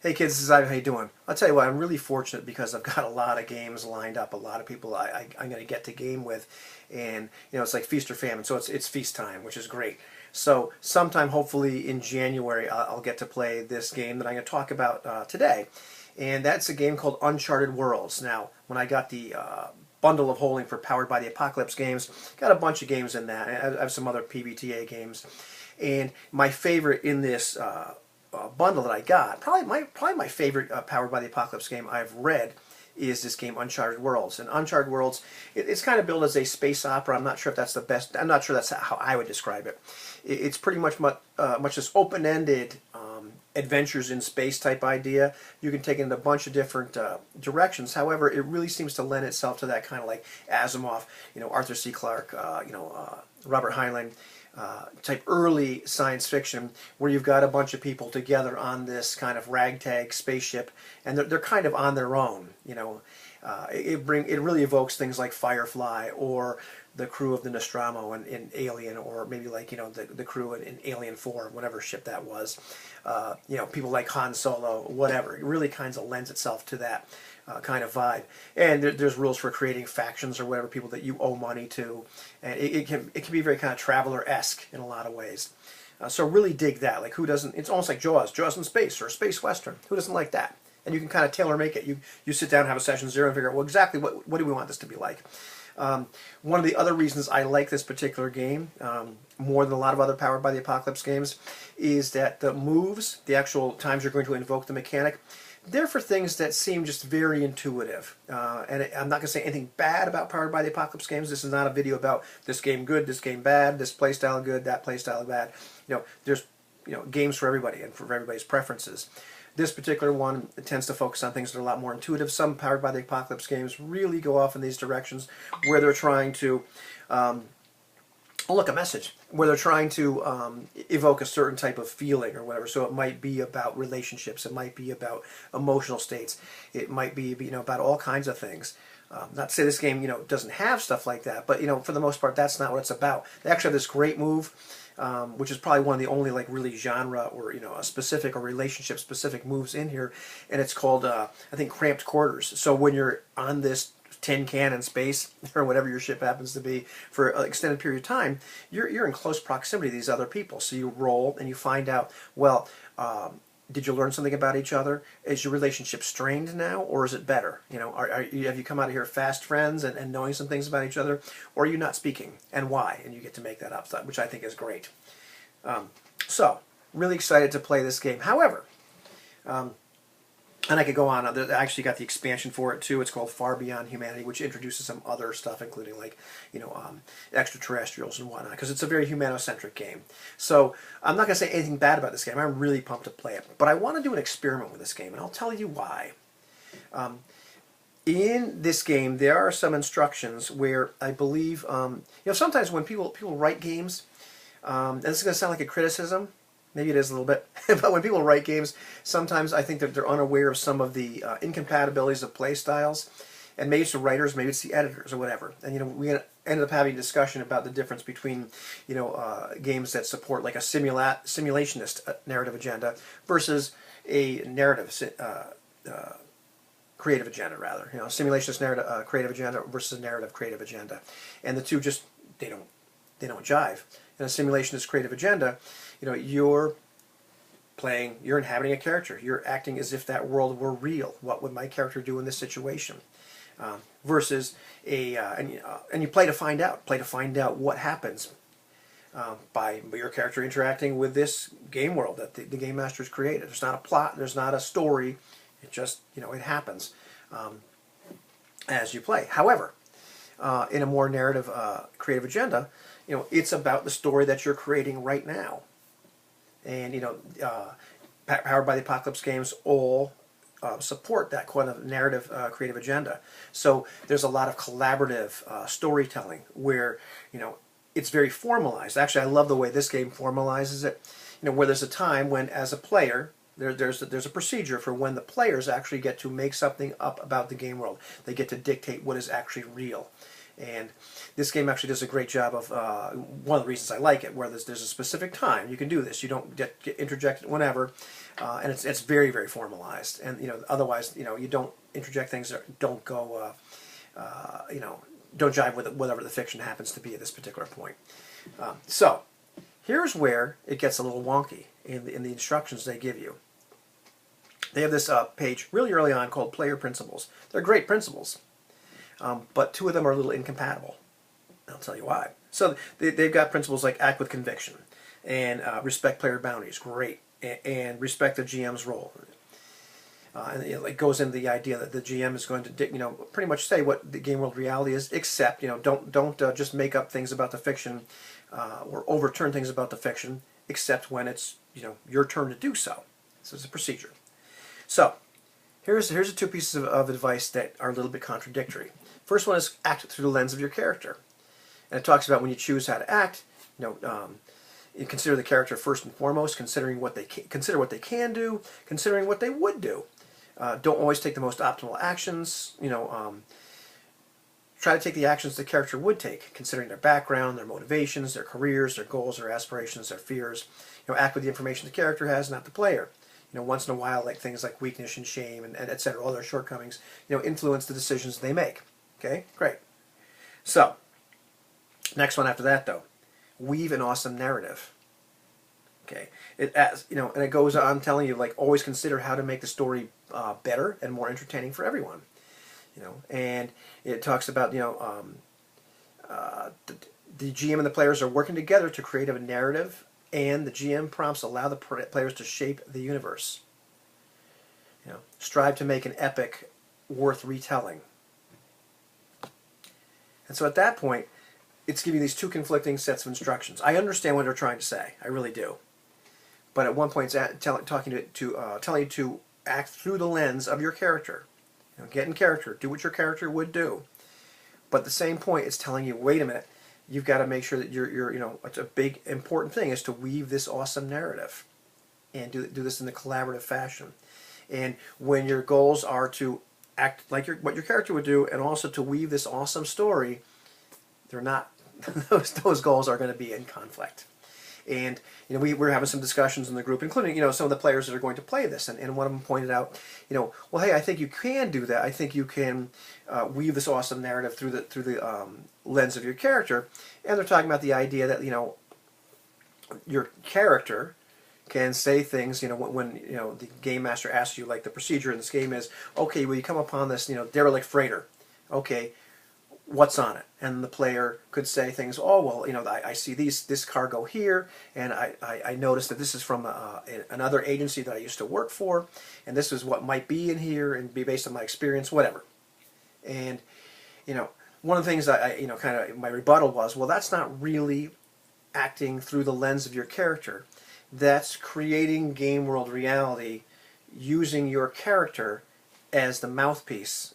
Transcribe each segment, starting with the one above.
Hey kids, this is Ivan. How you doing? I'll tell you what, I'm really fortunate because I've got a lot of games lined up, a lot of people I'm going to get to game with, and it's like feast or famine, so it's feast time, which is great. So sometime, hopefully in January, I'll get to play this game that I'm going to talk about today, and that's a game called Uncharted Worlds. Now, when I got the bundle of holding for Powered by the Apocalypse games, got a bunch of games in that. I have some other PBTA games, and my favorite in this bundle that I got, probably my favorite Powered by the Apocalypse game I've read is this game Uncharted Worlds. And Uncharted Worlds, it's kind of billed as a space opera. I'm not sure if that's the best. I'm not sure that's how I would describe it. It's pretty much this open-ended adventures in space type idea. You can take it in a bunch of different directions. However, it really seems to lend itself to that kind of like Asimov, Arthur C. Clarke, Robert Heinlein. Type early science fiction where you've got a bunch of people together on this kind of ragtag spaceship, and they're kind of on their own. It really evokes things like Firefly or the crew of the Nostromo in Alien, or maybe like the crew in Alien 4, whatever ship that was. People like Han Solo, whatever. It really kind of lends itself to that kind of vibe. And there's rules for creating factions or whatever, people that you owe money to, and it can be very kind of Traveler-esque in a lot of ways. So really dig that. Like, who doesn't? It's almost like Jaws in space, or a space western. Who doesn't like that? And you can kind of tailor make it. You sit down, have a session zero, and figure out, well, exactly what do we want this to be like. One of the other reasons I like this particular game more than a lot of other Powered by the Apocalypse games is that the moves, the actual times you're going to invoke the mechanic, they're for things that seem just very intuitive. And I'm not going to say anything bad about Powered by the Apocalypse games. This is not a video about this game good, this game bad, this playstyle good, that playstyle bad. There's games for everybody and for everybody's preferences. This particular one tends to focus on things that are a lot more intuitive. Some Powered by the Apocalypse games really go off in these directions where they're trying to, where they're trying to evoke a certain type of feeling or whatever. So it might be about relationships. It might be about emotional states. It might be, about all kinds of things. Not to say this game, doesn't have stuff like that, but, for the most part, that's not what it's about. They actually have this great move, which is probably one of the only like really genre or a specific or relationship specific moves in here, and it's called I think cramped quarters. So when you're on this tin can in space or whatever your ship happens to be for an extended period of time, you're in close proximity to these other people. So you roll and you find out, well, did you learn something about each other? Is your relationship strained now, or is it better? Have you come out of here fast friends and knowing some things about each other, or are you not speaking, and why? And you get to make that up, which I think is great. So, really excited to play this game. However, and I could go on. I actually got the expansion for it too. It's called Far Beyond Humanity, which introduces some other stuff, including like extraterrestrials and whatnot, because it's a very humanocentric game. So I'm not going to say anything bad about this game. I'm really pumped to play it, but I want to do an experiment with this game, and I'll tell you why. In this game, there are some instructions where I believe sometimes when people write games, and this is going to sound like a criticism. Maybe it is a little bit, but when people write games, sometimes I think that they're unaware of some of the incompatibilities of play styles, and maybe it's the writers, maybe it's the editors or whatever. And we ended up having a discussion about the difference between games that support like a simulationist narrative agenda versus a narrative creative agenda, rather. Simulationist narrative creative agenda versus narrative creative agenda, and the two just they don't jive. In a simulationist creative agenda, you're inhabiting a character. You're acting as if that world were real. What would my character do in this situation? Versus and you play to find out. Play to find out what happens by your character interacting with this game world that the game master's created. There's not a plot. There's not a story. It just it happens as you play. However, in a more narrative creative agenda, it's about the story that you're creating right now. And Powered by the Apocalypse games all support that kind of narrative creative agenda. So there's a lot of collaborative storytelling where it's very formalized. Actually, I love the way this game formalizes it. Where there's a time when, as a player, there's a procedure for when the players actually get to make something up about the game world. They get to dictate what is actually real. And this game actually does a great job of, one of the reasons I like it, where there's a specific time you can do this. You don't get interjected whenever. and it's very, very formalized. And otherwise, you don't interject things that don't go, don't jive with whatever the fiction happens to be at this particular point. So here's where it gets a little wonky in the instructions they give you. They have this page really early on called Player Principles. They're great principles, but two of them are a little incompatible. I'll tell you why. So they've got principles like act with conviction and respect player boundaries, great, and respect the GM's role. And it goes into the idea that the GM is going to, pretty much say what the game world reality is, except, don't just make up things about the fiction or overturn things about the fiction, except when it's, your turn to do so. So it's a procedure. So here's the two pieces of advice that are a little bit contradictory. First one is act through the lens of your character, and it talks about when you choose how to act, you consider the character first and foremost, consider what they can do, considering what they would do. Don't always take the most optimal actions. Try to take the actions the character would take, considering their background, their motivations, their careers, their goals, their aspirations, their fears. Act with the information the character has, not the player. Once in a while, like things like weakness and shame and et cetera, all their shortcomings, influence the decisions they make. Okay, great. So, next one after that, though, weave an awesome narrative. Okay, and it goes on telling you, like, always consider how to make the story better and more entertaining for everyone. And it talks about the GM and the players are working together to create a narrative, and the GM prompts allow the players to shape the universe. Strive to make an epic worth retelling. And so at that point, it's giving these two conflicting sets of instructions. I understand what they're trying to say, I really do. But at one point, it's telling you to act through the lens of your character. Get in character, do what your character would do. But at the same point, it's telling you, wait a minute, you've got to make sure that it's a big important thing is to weave this awesome narrative and do this in a collaborative fashion. And when your goals are to act like what your character would do and also to weave this awesome story, they're not, those goals are going to be in conflict. And we're having some discussions in the group, including some of the players that are going to play this, and one of them pointed out, well, hey, I think you can do that. I think you can weave this awesome narrative through the lens of your character, and they're talking about the idea that your character can say things when the game master asks you, like the procedure in this game is, okay, well, you come upon this derelict freighter, okay, what's on it? And the player could say things, oh, well, I see this cargo here, and I noticed that this is from another agency that I used to work for, and this is what might be in here, and be based on my experience, whatever. And, one of the things I kind of, my rebuttal was, well, that's not really acting through the lens of your character. That's creating game world reality using your character as the mouthpiece,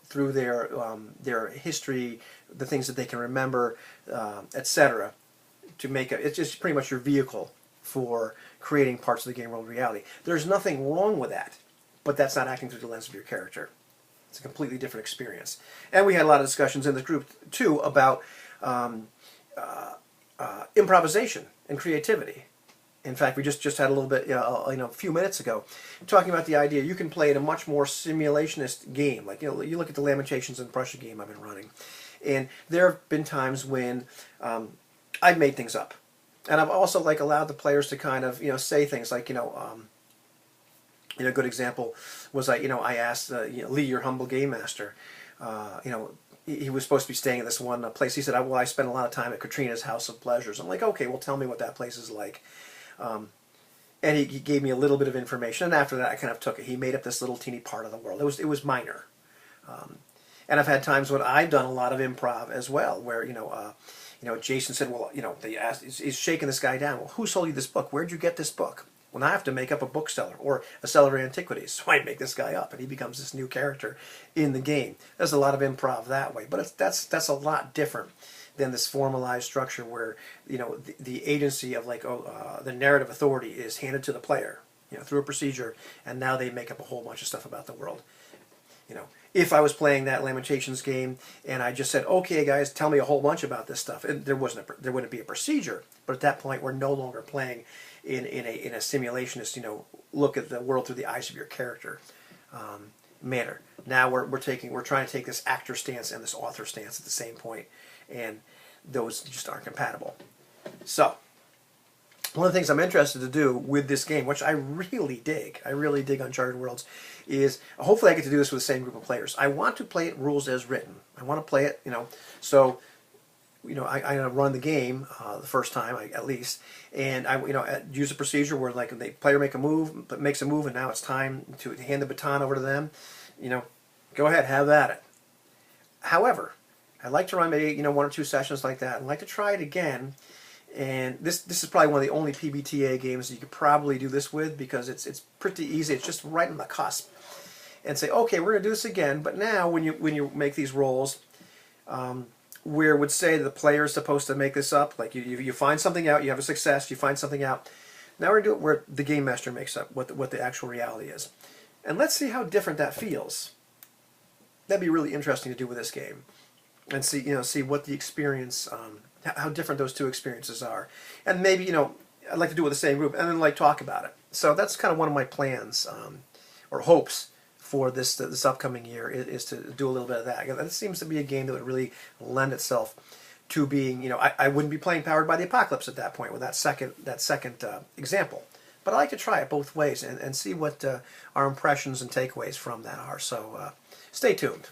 through their history, the things that they can remember, etc., to make it's just pretty much your vehicle for creating parts of the game world reality. There's nothing wrong with that, but that's not acting through the lens of your character. It's a completely different experience. And we had a lot of discussions in this group too about improvisation and creativity. In fact, we just had a little bit, a few minutes ago, talking about the idea you can play in a much more simulationist game. Like, you look at the Lamentations and Prussia game I've been running, and there have been times when I've made things up, and I've also allowed the players to kind of say things like a good example was I asked Lee, your humble game master, he was supposed to be staying at this one place. He said, well, I spent a lot of time at Katrina's House of Pleasures. I'm like, okay, well, tell me what that place is like. And he gave me a little bit of information, and after that I kind of took it. He made up this little teeny part of the world. It was minor. And I've had times when I've done a lot of improv as well, where Jason said, well, they asked, he's shaking this guy down. Well, who sold you this book? Where'd you get this book? Well, now I have to make up a bookseller or a seller of antiquities. So I make this guy up, and he becomes this new character in the game. There's a lot of improv that way, but that's a lot different than this formalized structure where the agency of the narrative authority is handed to the player through a procedure, and now they make up a whole bunch of stuff about the world. If I was playing that Lamentations game and I just said, okay guys, tell me a whole bunch about this stuff, and there wouldn't be a procedure, but at that point we're no longer playing in a simulationist, look at the world through the eyes of your character manner. Now we're trying to take this actor stance and this author stance at the same point, and those just aren't compatible. So one of the things I'm interested to do with this game, which I really dig Uncharted Worlds, is hopefully I get to do this with the same group of players. I want to play it rules as written. I want to play it, so I'm gonna run the game the first time at least, and I use a procedure where like the player makes a move, and now it's time to hand the baton over to them. Go ahead, have at it. However, I'd like to run maybe 1 or 2 sessions like that. I'd like to try it again. And this is probably one of the only PBTA games you could probably do this with, because it's pretty easy. It's just right on the cusp. And say, okay, we're going to do this again. But now when you make these rolls, where it would say the player is supposed to make this up, like you find something out, you have a success, you find something out. Now we're going to do it where the game master makes up what the actual reality is. And let's see how different that feels. That'd be really interesting to do with this game, and see what the experience. How different those two experiences are, and maybe I'd like to do it with the same group, and then like talk about it. So that's kind of one of my plans or hopes for this upcoming year is to do a little bit of that. That seems to be a game that would really lend itself to being I wouldn't be playing Powered by the Apocalypse at that point with that second example, but I like to try it both ways and see what our impressions and takeaways from that are. So stay tuned.